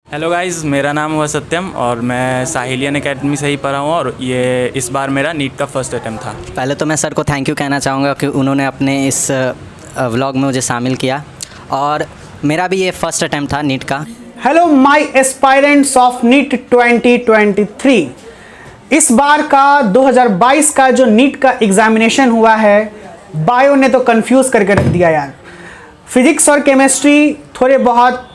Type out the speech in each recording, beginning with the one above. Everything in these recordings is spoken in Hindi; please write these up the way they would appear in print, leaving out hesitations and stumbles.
हेलो गाइस, मेरा नाम हुआ सत्यम और मैं साहिलियन एकेडमी से ही पढ़ा हूँ और ये इस बार मेरा नीट का फर्स्ट अटेम्प्ट था। पहले तो मैं सर को थैंक यू कहना चाहूँगा कि उन्होंने अपने इस व्लॉग में मुझे शामिल किया और मेरा भी ये फर्स्ट अटेम्प्ट था नीट का। Hello my aspirants of NEET 2023। इस बार का 2022 का जो नीट का एग्जामिनेशन हुआ है, बायो ने तो कंफ्यूज करके रख दिया यार। फिजिक्स और केमिस्ट्री थोड़े बहुत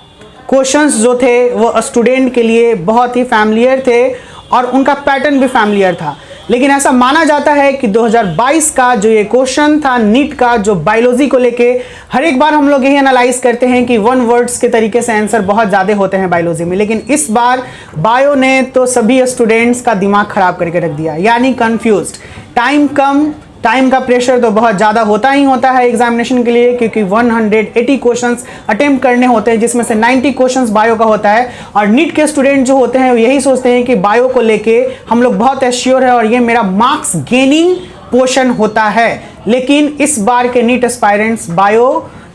क्वेश्चंस जो थे वो स्टूडेंट के लिए बहुत ही फैमिलियर थे और उनका पैटर्न भी फैमिलियर था, लेकिन ऐसा माना जाता है कि 2022 का जो ये क्वेश्चन था नीट का, जो बायोलॉजी को लेके हर एक बार हम लोग यही एनालाइज करते हैं कि वन वर्ड्स के तरीके से आंसर बहुत ज़्यादा होते हैं बायोलॉजी में, लेकिन इस बार बायो ने तो सभी स्टूडेंट्स का दिमाग खराब करके रख दिया, यानी कंफ्यूज्ड। टाइम कम, टाइम का प्रेशर तो बहुत ज़्यादा होता ही होता है एग्जामिनेशन के लिए, क्योंकि 180 क्वेश्चंस अटेम्प्ट करने होते हैं, जिसमें से 90 क्वेश्चंस बायो का होता है। और नीट के स्टूडेंट जो होते हैं वो यही सोचते हैं कि बायो को लेके हम लोग बहुत एश्योर है और ये मेरा मार्क्स गेनिंग पोर्शन होता है। लेकिन इस बार के नीट एस्पायरेंट्स बायो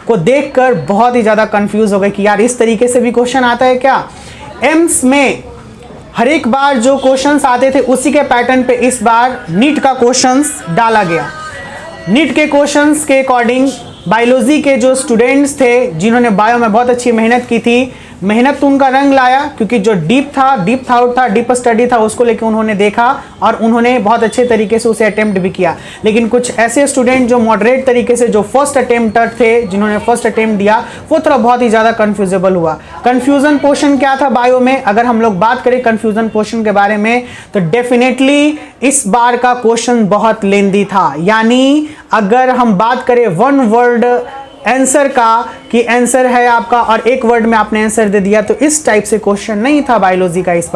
को देखकर बहुत ही ज़्यादा कंफ्यूज हो गए कि यार इस तरीके से भी क्वेश्चन आता है क्या। एम्स में हर एक बार जो क्वेश्चंस आते थे उसी के पैटर्न पे इस बार नीट का क्वेश्चंस डाला गया। नीट के क्वेश्चंस के अकॉर्डिंग बायोलॉजी के जो स्टूडेंट्स थे जिन्होंने बायो में बहुत अच्छी मेहनत की थी, मेहनत तो उनका रंग लाया, क्योंकि जो डीप थाउट था, डीप स्टडी था, उसको लेके उन्होंने देखा और उन्होंने बहुत अच्छे तरीके से उसे अटेम्प्ट भी किया। लेकिन कुछ ऐसे स्टूडेंट जो मॉडरेट तरीके से, जो फर्स्ट अटेम्प्टर थे, जिन्होंने फर्स्ट अटेम्प्ट दिया, वो थोड़ा बहुत ही ज़्यादा कन्फ्यूजेबल हुआ। कन्फ्यूजन पोर्शन क्या था बायो में? अगर हम लोग बात करें कन्फ्यूजन पोर्शन के बारे में तो डेफिनेटली इस बार का क्वेश्चन बहुत लेंदी था। यानी अगर हम बात करें वन वर्ड आंसर का कि आंसर है आपका और एक वर्ड में आपने आंसर दे दिया, तो इस टाइप से क्वेश्चन नहीं था बायोलॉजी का इस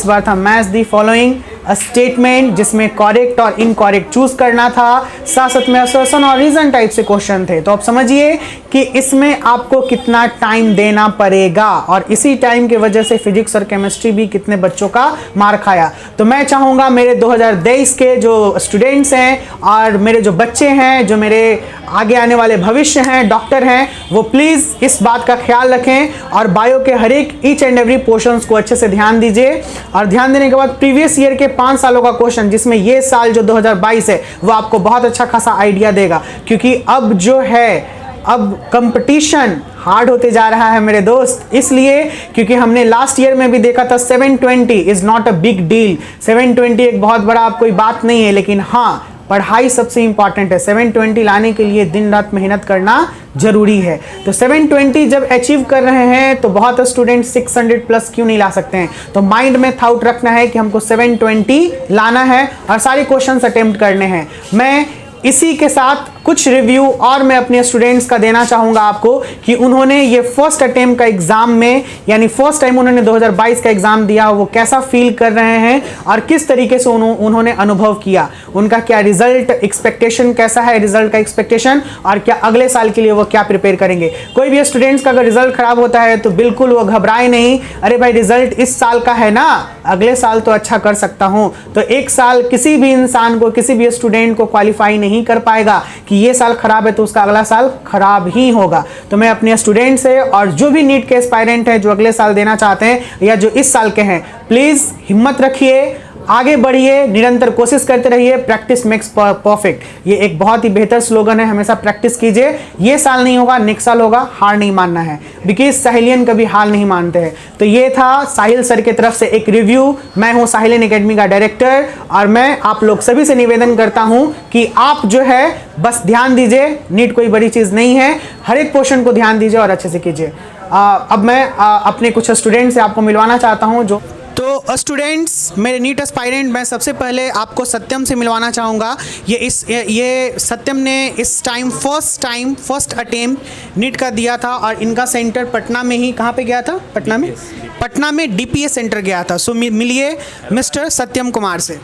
बार था मैच दी फॉलोइंग स्टेटमेंट, जिसमें करेक्ट और इनकरेक्ट चूज करना था, साथ साथ में असर्शन और रीजन टाइप से क्वेश्चन थे। तो आप समझिए कि इसमें आपको कितना टाइम देना पड़ेगा और इसी टाइम की वजह से फिजिक्स और केमिस्ट्री भी कितने बच्चों का मार खाया। तो मैं चाहूँगा मेरे 2023 के जो स्टूडेंट्स हैं और मेरे जो बच्चे हैं, जो मेरे आगे आने वाले भविष्य हैं, डॉक्टर हैं, वो प्लीज़ इस बात का ख्याल रखें और बायो के हर एक ईच एंड एवरी पोर्शंस को अच्छे से ध्यान दीजिए। और ध्यान देने के बाद प्रीवियस ईयर के 5 सालों का क्वेश्चन, जिसमें ये साल जो 2022 है, वो आपको बहुत अच्छा खासा आइडिया देगा, क्योंकि अब जो है अब कंपटीशन हार्ड होते जा रहा है मेरे दोस्त। इसलिए क्योंकि हमने लास्ट ईयर में भी देखा था 720 is not a big deal. 720 एक बहुत बड़ा आप कोई बात नहीं है, लेकिन हाँ पढ़ाई सबसे इंपॉर्टेंट है। 720 लाने के लिए दिन रात मेहनत करना जरूरी है। तो 720 जब अचीव कर रहे हैं तो बहुत स्टूडेंट 600 प्लस क्यों नहीं ला सकते हैं। तो माइंड में थाउट रखना है कि हमको 720 लाना है और सारे क्वेश्चंस अटेम्प्ट करने हैं। मैं इसी के साथ कुछ रिव्यू और मैं अपने स्टूडेंट्स का देना चाहूँगा आपको कि उन्होंने ये फर्स्ट अटेम्प्ट का एग्ज़ाम में, यानी फर्स्ट टाइम उन्होंने 2022 का एग्ज़ाम दिया, वो कैसा फील कर रहे हैं और किस तरीके से उन्होंने अनुभव किया, उनका क्या रिजल्ट एक्सपेक्टेशन कैसा है, रिजल्ट का एक्सपेक्टेशन, और क्या अगले साल के लिए वो क्या प्रिपेयर करेंगे। कोई भी स्टूडेंट्स का अगर रिजल्ट खराब होता है तो बिल्कुल वो घबराए नहीं, अरे भाई रिजल्ट इस साल का है ना, अगले साल तो अच्छा कर सकता हूँ। तो एक साल किसी भी इंसान को, किसी भी स्टूडेंट को क्वालिफाई नहीं कर पाएगा कि ये साल खराब है तो उसका अगला साल खराब ही होगा। तो मैं अपने स्टूडेंट से और जो भी नीट के एस्पायरेंट हैं जो अगले साल देना चाहते हैं या जो इस साल के हैं, प्लीज हिम्मत रखिए, आगे बढ़िए, निरंतर कोशिश करते रहिए। प्रैक्टिस मेक्स परफेक्ट, ये एक बहुत ही बेहतर स्लोगन है। हमेशा प्रैक्टिस कीजिए, ये साल नहीं होगा नेक्स्ट साल होगा, हार नहीं मानना है, बिकॉज साहिलियन कभी हार नहीं मानते हैं। तो ये था साहिल सर की तरफ से एक रिव्यू। मैं हूँ साहिलियन एकेडमी का डायरेक्टर और मैं आप लोग सभी से निवेदन करता हूँ कि आप जो है बस ध्यान दीजिए, नीट कोई बड़ी चीज़ नहीं है, हर एक पोर्शन को ध्यान दीजिए और अच्छे से कीजिए। अब मैं अपने कुछ स्टूडेंट से आपको मिलवाना चाहता हूँ। जो तो स्टूडेंट्स, मेरे नीट एस्पायरेंट, मैं सबसे पहले आपको सत्यम से मिलवाना चाहूँगा। ये सत्यम ने इस टाइम फर्स्ट अटेम्प्ट नीट का दिया था और इनका सेंटर पटना में ही, कहाँ पे गया था? पटना में DPS सेंटर गया था। सो मिलिए मिस्टर सत्यम कुमार से।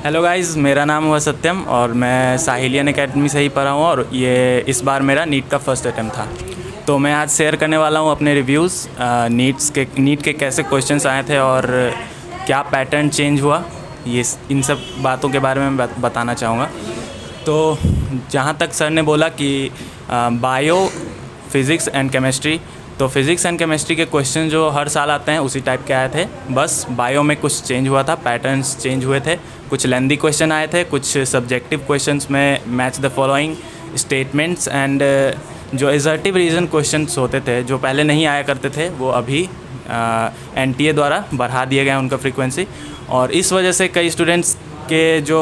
हेलो गाइस, मेरा नाम हुआ सत्यम और मैं साहिलियन एकेडमी से ही पढ़ा हूँ और ये इस बार मेरा नीट का फर्स्ट अटेम्प्ट था। तो मैं आज शेयर करने वाला हूँ अपने रिव्यूज़, नीट के कैसे क्वेश्चंस आए थे और क्या पैटर्न चेंज हुआ, ये इन सब बातों के बारे में बताना चाहूँगा। तो जहाँ तक सर ने बोला कि बायो, फिज़िक्स एंड केमिस्ट्री तो फिज़िक्स एंड केमिस्ट्री के क्वेश्चन जो हर साल आते हैं उसी टाइप के आए थे, बस बायो में कुछ चेंज हुआ था, पैटर्न्स चेंज हुए थे, कुछ लेंदी क्वेश्चन आए थे, कुछ सब्जेक्टिव क्वेश्चंस में match the following statements and जो एजर्टिव रीजन क्वेश्चंस होते थे जो पहले नहीं आया करते थे वो अभी NTA द्वारा बढ़ा दिए गए उनका फ्रीक्वेंसी। और इस वजह से कई स्टूडेंट्स के जो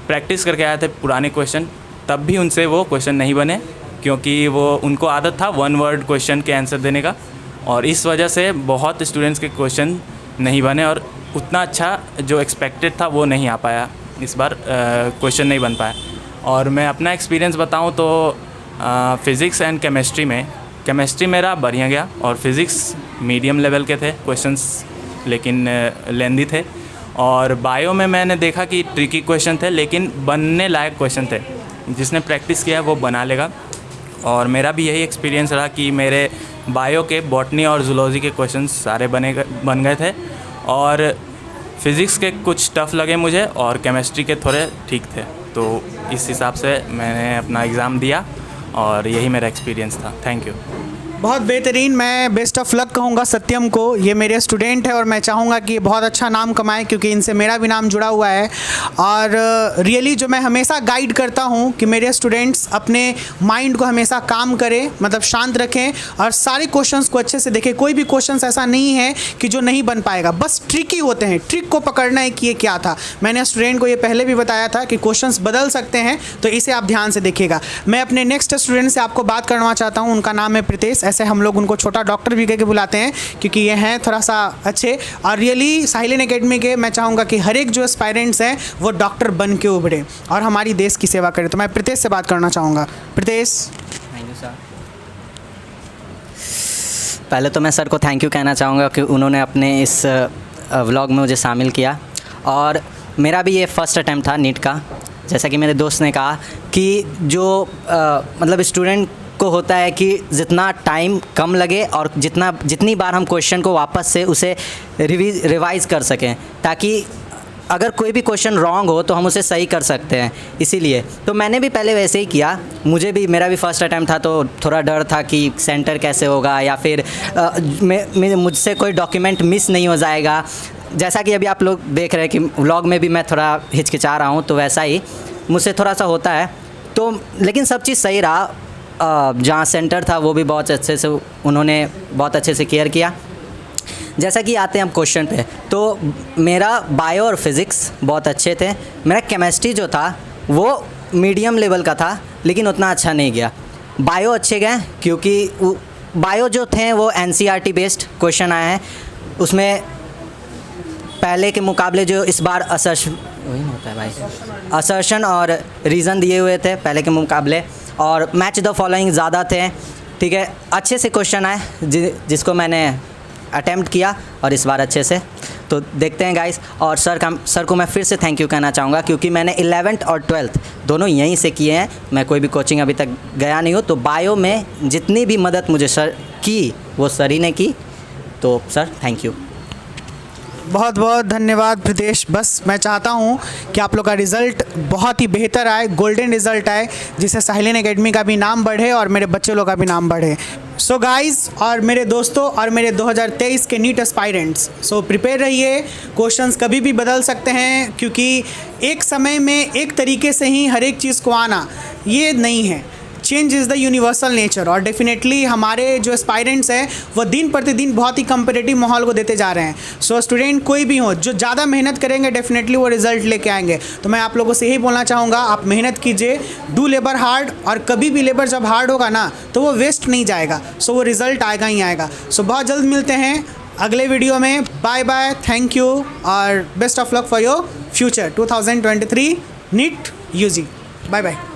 प्रैक्टिस करके आए थे पुराने क्वेश्चन तब भी उनसे वो क्वेश्चन नहीं बने, क्योंकि वो उनको आदत था वन वर्ड क्वेश्चन के आंसर देने का, और इस वजह से बहुत स्टूडेंट्स के क्वेश्चन नहीं बने और उतना अच्छा जो एक्सपेक्टेड था वो नहीं आ पाया, इस बार क्वेश्चन नहीं बन पाया। और मैं अपना एक्सपीरियंस बताऊं तो फ़िज़िक्स एंड केमिस्ट्री मेरा बढ़िया गया और फिज़िक्स मीडियम लेवल के थे क्वेश्चंस, लेकिन लेंदी थे। और बायो में मैंने देखा कि ट्रिकी क्वेश्चन थे लेकिन बनने लायक क्वेश्चन थे, जिसने प्रैक्टिस किया है वो बना लेगा। और मेरा भी यही एक्सपीरियंस रहा कि मेरे बायो के बॉटनी और जूलॉजी के क्वेश्चंस सारे बन गए थे, और फिज़िक्स के कुछ टफ़ लगे मुझे और केमिस्ट्री के थोड़े ठीक थे। तो इस हिसाब से मैंने अपना एग्ज़ाम दिया और यही मेरा एक्सपीरियंस था। Thank you. बहुत बेहतरीन। मैं बेस्ट ऑफ लक कहूँगा सत्यम को। ये मेरे स्टूडेंट है और मैं चाहूँगा कि ये बहुत अच्छा नाम कमाए, क्योंकि इनसे मेरा भी नाम जुड़ा हुआ है। और रियली जो मैं हमेशा गाइड करता हूँ कि मेरे स्टूडेंट्स अपने माइंड को हमेशा काम करें, मतलब शांत रखें और सारे क्वेश्चंस को अच्छे से देखें। कोई भी क्वेश्चंस ऐसा नहीं है कि जो नहीं बन पाएगा, बस ट्रिकी होते हैं, ट्रिक को पकड़ना है कि ये क्या था। मैंने स्टूडेंट को ये पहले भी बताया था कि क्वेश्चंस बदल सकते हैं, तो इसे आप ध्यान से देखिएगा। मैं अपने नेक्स्ट स्टूडेंट से आपको बात करना चाहता हूँ, उनका नाम है प्रीतेश। ऐसे हम लोग उनको छोटा डॉक्टर भी कह के बुलाते हैं, क्योंकि ये हैं थोड़ा सा अच्छे। और रियली साहिलियन एकेडमी के मैं चाहूँगा कि हर एक जो एस्पायरेंट्स हैं वो डॉक्टर बन के उभरे और हमारी देश की सेवा करें। तो मैं प्रीतेश से बात करना चाहूँगा। प्रीतेश। Thank you sir. पहले तो मैं सर को थैंक यू कहना चाहूँगा कि उन्होंने अपने इस व्लॉग में मुझे शामिल किया। और मेरा भी ये फर्स्ट अटैम्प्ट था नीट का। जैसा कि मेरे दोस्त ने कहा कि जो मतलब स्टूडेंट को होता है कि जितना टाइम कम लगे और जितनी बार हम क्वेश्चन को वापस से उसे रिवाइज़ कर सकें, ताकि अगर कोई भी क्वेश्चन रॉन्ग हो तो हम उसे सही कर सकते हैं। इसीलिए तो मैंने भी पहले वैसे ही किया। मेरा भी फर्स्ट अटैम्प्ट था, तो थोड़ा डर था कि सेंटर कैसे होगा या फिर मुझसे कोई डॉक्यूमेंट मिस नहीं हो जाएगा। जैसा कि अभी आप लोग देख रहे हैं कि व्लॉग में भी मैं थोड़ा हिचकिचा रहा हूँ, तो वैसा ही मुझसे थोड़ा सा होता है। तो लेकिन सब चीज़ सही रहा। जहाँ सेंटर था वो भी बहुत अच्छे से उन्होंने बहुत अच्छे से केयर किया। जैसा कि आते हैं हम क्वेश्चन पे, तो मेरा बायो और फिज़िक्स बहुत अच्छे थे। मेरा केमिस्ट्री जो था वो मीडियम लेवल का था, लेकिन उतना अच्छा नहीं गया। बायो अच्छे गए क्योंकि बायो जो थे वो NCERT बेस्ड क्वेश्चन आए हैं। उसमें पहले के मुकाबले जो इस बार असर्शन और रीज़न दिए हुए थे पहले के मुकाबले, और मैच द फॉलोइंग ज़्यादा थे। ठीक है, अच्छे से क्वेश्चन आए जिसको मैंने अटेम्प्ट किया और इस बार अच्छे से। तो देखते हैं गाइस। और सर को मैं फिर से थैंक यू कहना चाहूँगा, क्योंकि मैंने 11th और 12th दोनों यहीं से किए हैं। मैं कोई भी कोचिंग अभी तक गया नहीं हूँ। तो बायो में जितनी भी मदद मुझे सर की वो सर ही ने की। तो सर थैंक यू। बहुत बहुत धन्यवाद प्रीतेश। बस मैं चाहता हूँ कि आप लोग का रिज़ल्ट बहुत ही बेहतर आए, गोल्डन रिज़ल्ट आए, जिससे साहिलियन एकेडमी का भी नाम बढ़े और मेरे बच्चे लोग का भी नाम बढ़े। सो गाइस और मेरे दोस्तों और मेरे 2023 के नीट एस्पायरेंट्स, सो प्रिपेयर रहिए। क्वेश्चंस कभी भी बदल सकते हैं, क्योंकि एक समय में एक तरीके से ही हर एक चीज़ को आना ये नहीं है। Change is the universal nature. और डेफिनेटली हमारे जो एस्पायरेंट्स हैं वो दिन प्रतिदिन बहुत ही कम्पिटिटिव माहौल को देते जा रहे हैं। सो स्टूडेंट कोई भी हो, जो ज़्यादा मेहनत करेंगे डेफिनेटली वो रिजल्ट लेके आएंगे। तो मैं आप लोगों से यही बोलना चाहूँगा, आप मेहनत कीजिए, डू लेबर हार्ड। और कभी भी लेबर जब हार्ड होगा ना तो वो वेस्ट नहीं जाएगा, सो वो रिज़ल्ट आएगा ही आएगा। सो बहुत जल्द मिलते हैं अगले वीडियो में। बाय बाय, थैंक यू और best of luck for your future 2023 NEET UG। Bye bye.